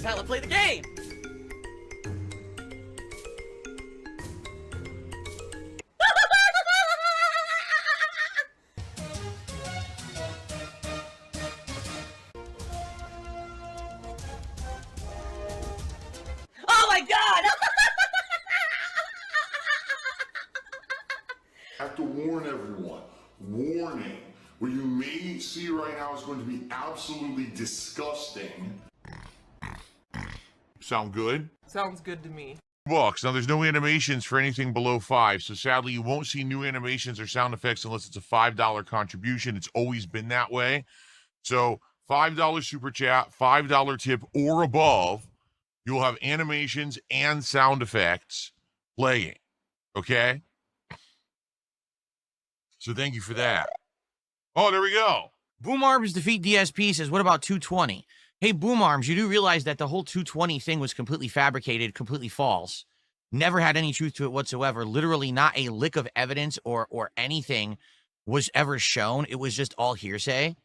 is how I play the game. Oh my god! I have to warn everyone. Warning. What you may see right now is going to be absolutely disgusting. Sound good? Sounds good to me. Bucks. Now, there's no animations for anything below $5, so sadly, you won't see new animations or sound effects unless it's a $5 contribution. It's always been that way. So, $5 super chat, $5 tip or above, you'll have animations and sound effects playing. Okay? So, thank you for that. Oh, there we go. Boom Arms defeat DSP says, what about 220? Hey, Boom Arms, you do realize that the whole 220 thing was completely fabricated, completely false. Never had any truth to it whatsoever. Literally not a lick of evidence or anything was ever shown. It was just all hearsay.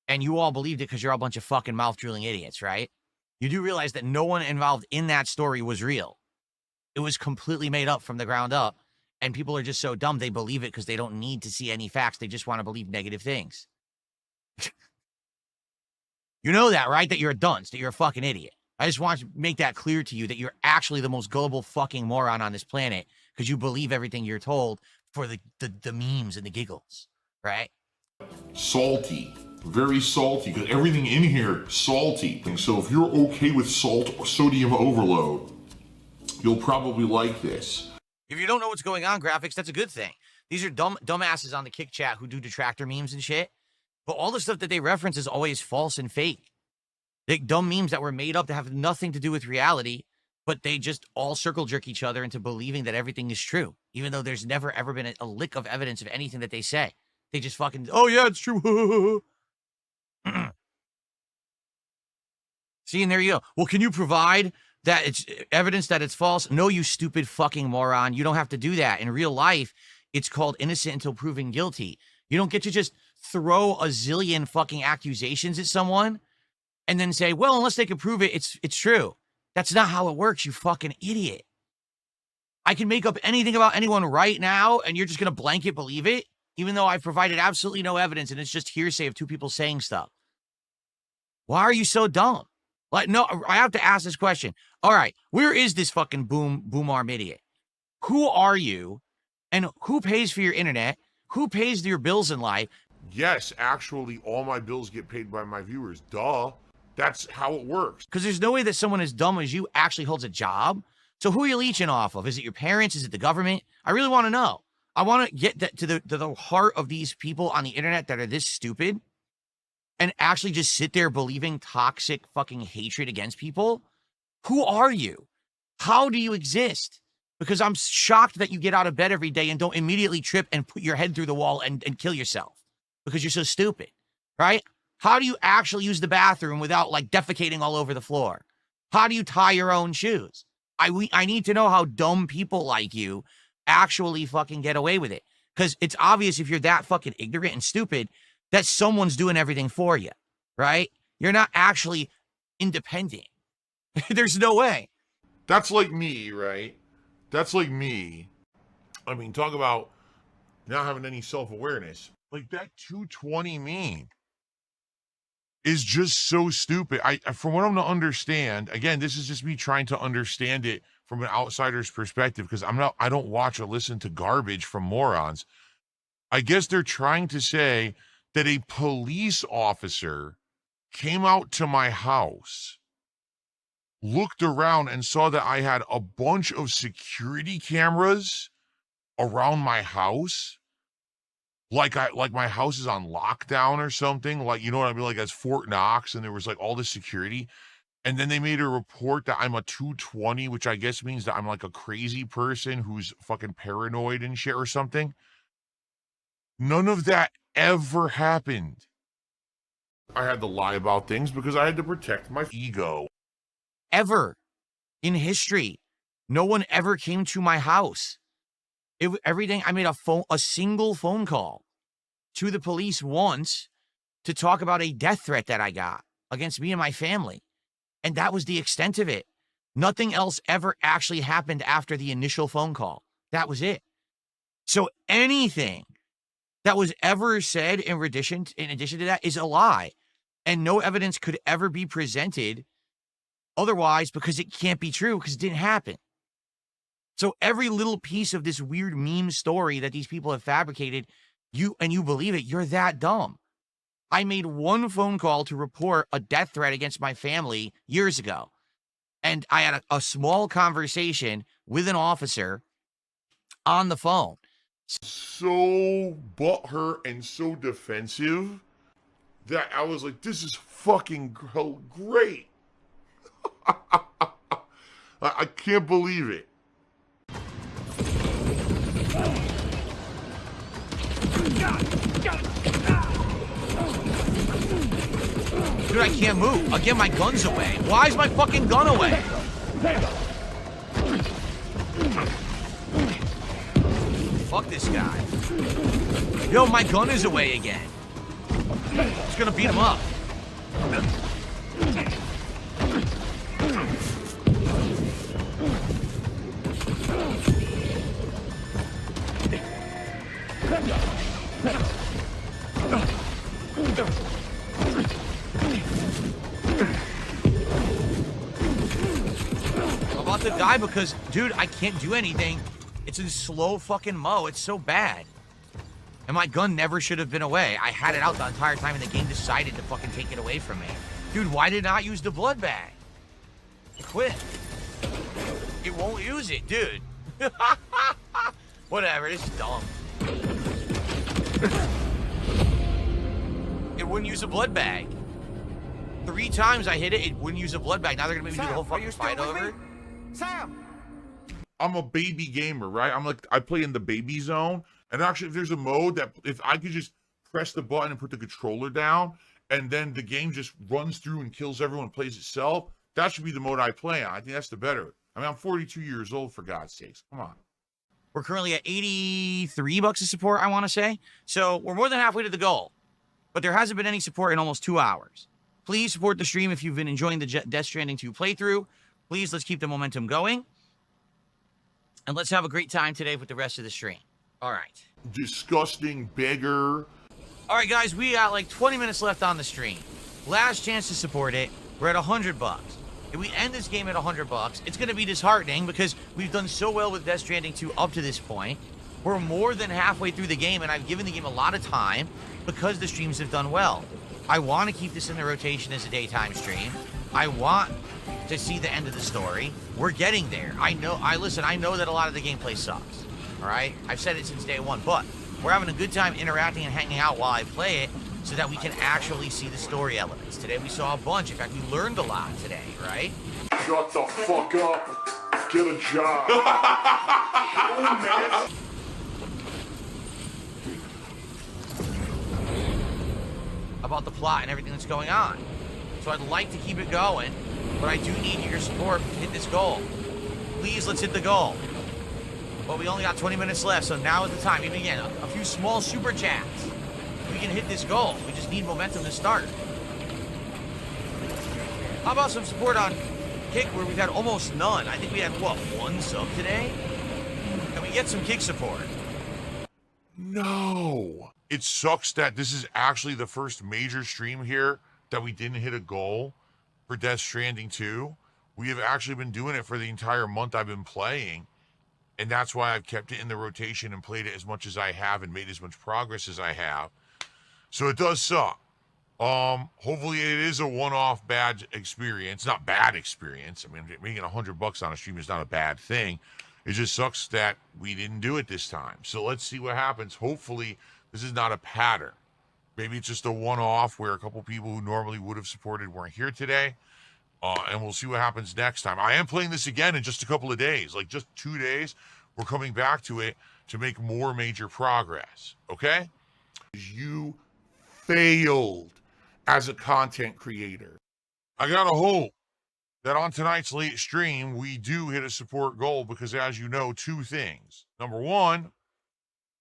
And you all believed it because you're all a bunch of fucking mouth-drooling idiots, right? You do realize that no one involved in that story was real. It was completely made up from the ground up. And people are just so dumb, they believe it because they don't need to see any facts. They just want to believe negative things. You know that, right? That you're a dunce, that you're a fucking idiot. I just want to make that clear to you that you're actually the most gullible fucking moron on this planet because you believe everything you're told for the memes and the giggles, right? Salty. Very salty, because everything in here salty. And so if you're okay with salt or sodium overload, you'll probably like this. If you don't know what's going on, graphics, that's a good thing. These are dumbasses on the Kick Chat who do detractor memes and shit. But all the stuff that they reference is always false and fake. Like dumb memes that were made up that have nothing to do with reality, but they just all circle jerk each other into believing that everything is true, even though there's never ever been a lick of evidence of anything that they say. They just fucking, oh yeah, it's true. See, and there you go. Well, can you provide that it's evidence that it's false? No, you stupid fucking moron. You don't have to do that. In real life, it's called innocent until proven guilty. You don't get to just throw a zillion fucking accusations at someone and then say, well, unless they can prove it, it's true. That's not how it works, you fucking idiot. I can make up anything about anyone right now, and you're just going to blanket believe it, even though I've provided absolutely no evidence, and it's just hearsay of two people saying stuff. Why are you so dumb? Like, no, I have to ask this question. All right, where is this fucking boom arm idiot? Who are you, and who pays for your internet? Who pays your bills in life? Yes, actually, all my bills get paid by my viewers. Duh. That's how it works. Because there's no way that someone as dumb as you actually holds a job. So who are you leeching off of? Is it your parents? Is it the government? I really want to know. I want to get that to the heart of these people on the internet that are this stupid and actually just sit there believing toxic fucking hatred against people. Who are you? How do you exist? Because I'm shocked that you get out of bed every day and don't immediately trip and put your head through the wall and kill yourself because you're so stupid, right? How do you actually use the bathroom without like defecating all over the floor? How do you tie your own shoes? I need to know how dumb people like you actually fucking get away with it. Because it's obvious if you're that fucking ignorant and stupid that someone's doing everything for you, right? You're not actually independent. There's no way. That's like me, right? That's like me. I mean, talk about not having any self-awareness. Like that 220 meme is just so stupid. From what I'm to understand, again, this is just me trying to understand it from an outsider's perspective because I don't watch or listen to garbage from morons. I guess they're trying to say that a police officer came out to my house, looked around and saw that I had a bunch of security cameras around my house. Like my house is on lockdown or something, like, you know what I mean? Like as Fort Knox, and there was like all this security. And then they made a report that I'm a 220, which I guess means that I'm like a crazy person who's fucking paranoid and shit or something. None of that ever happened. I had to lie about things because I had to protect my ego. Ever in history, no one ever came to my house. Everything, I made a single phone call to the police once to talk about a death threat that I got against me and my family. And that was the extent of it. Nothing else ever actually happened after the initial phone call. That was it. So anything that was ever said in addition to that is a lie. And no evidence could ever be presented otherwise, because it can't be true, because it didn't happen. So every little piece of this weird meme story that these people have fabricated, you believe it, you're that dumb. I made one phone call to report a death threat against my family years ago. And I had a small conversation with an officer on the phone. So butthurt and so defensive that I was like, this is fucking great. I can't believe it. Dude, I can't move. Again, my gun's away. Why is my fucking gun away? Fuck this guy. Yo, my gun is away again. Just gonna beat him up. I'm about to die because, dude, I can't do anything. It's in slow fucking mo. It's so bad. And my gun never should have been away. I had it out the entire time and the game decided to fucking take it away from me. Dude, why did I not use the blood bag? Quit. It won't use it, dude. Whatever, it's dumb. It wouldn't use a blood bag. 3 times I hit it, it wouldn't use a blood bag. Now they're gonna make me do the whole fucking fight over. Sam! I'm a baby gamer, right? I play in the baby zone. And actually, if there's a mode that if I could just press the button and put the controller down, and then the game just runs through and kills everyone, plays itself, that should be the mode I play on. I think that's the better. I mean, I'm 42 years old, for God's sakes. Come on. We're currently at $83 of support, I want to say. So we're more than halfway to the goal. But there hasn't been any support in almost 2 hours. Please support the stream if you've been enjoying the Death Stranding 2 playthrough. Please, let's keep the momentum going. And let's have a great time today with the rest of the stream. All right. Disgusting beggar. All right, guys, we got like 20 minutes left on the stream. Last chance to support it. We're at $100. If we end this game at $100, it's going to be disheartening because we've done so well with Death Stranding 2 up to this point. We're more than halfway through the game, and I've given the game a lot of time because the streams have done well. I want to keep this in the rotation as a daytime stream. I want to see the end of the story. We're getting there. I know that a lot of the gameplay sucks. All right? I've said it since day one, but we're having a good time interacting and hanging out while I play it so that we can actually see the story elements. Today we saw a bunch. In fact, we learned a lot today, right? Shut the fuck up. Get a job. Oh, man. About the plot and everything that's going on. So I'd like to keep it going, but I do need your support to hit this goal. Please, let's hit the goal. Well, we only got 20 minutes left, so now is the time. Even again, a few small super chats. We can hit this goal. We just need momentum to start. How about some support on Kick, where we've had almost none? I think we had, what, 1 sub today? Can we get some Kick support? No. It sucks that this is actually the first major stream here that we didn't hit a goal for Death Stranding 2. We have actually been doing it for the entire month I've been playing. And that's why I've kept it in the rotation and played it as much as I have and made as much progress as I have. So it does suck. Hopefully it is a one-off bad experience. Not bad experience. I mean, making $100 on a stream is not a bad thing. It just sucks that we didn't do it this time. So let's see what happens. Hopefully this is not a pattern. Maybe it's just a one-off where a couple people who normally would have supported weren't here today. And we'll see what happens next time. I am playing this again in just a couple of days, like just 2 days. We're coming back to it to make more major progress, okay? You failed as a content creator. I gotta hope that on tonight's late stream, we do hit a support goal because, as you know, 2 things. Number 1,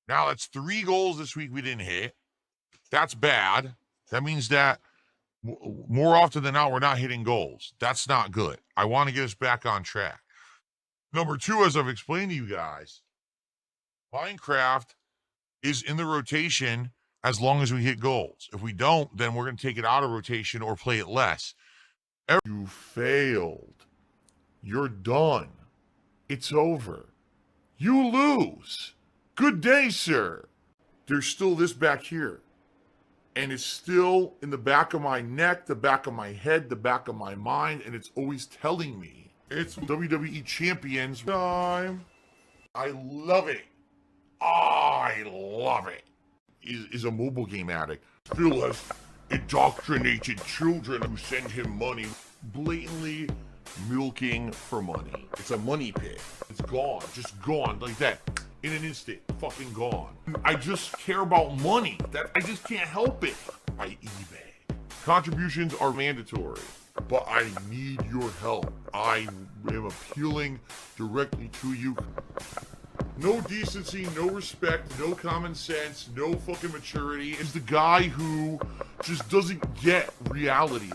now that's 3 goals this week we didn't hit. That's bad. That means that More often than not, we're not hitting goals. That's not good. I want to get us back on track. Number two, as I've explained to you guys, Minecraft is in the rotation as long as we hit goals. If we don't, then we're going to take it out of rotation or play it less. You failed. You're done. It's over. You lose. Good day, sir. There's still this back here. And it's still in the back of my neck, the back of my head, the back of my mind, and it's always telling me it's WWE Champions time. I love it. I love it. Is a mobile game addict. Phil has indoctrinated children who send him money, blatantly milking for money. It's a money pit. It's gone, just gone like that. In an instant, fucking gone. I just care about money. That I just can't help it. I eBay. Contributions are mandatory, but I need your help. I am appealing directly to you. No decency, no respect, no common sense, no fucking maturity. Is the guy who just doesn't get reality.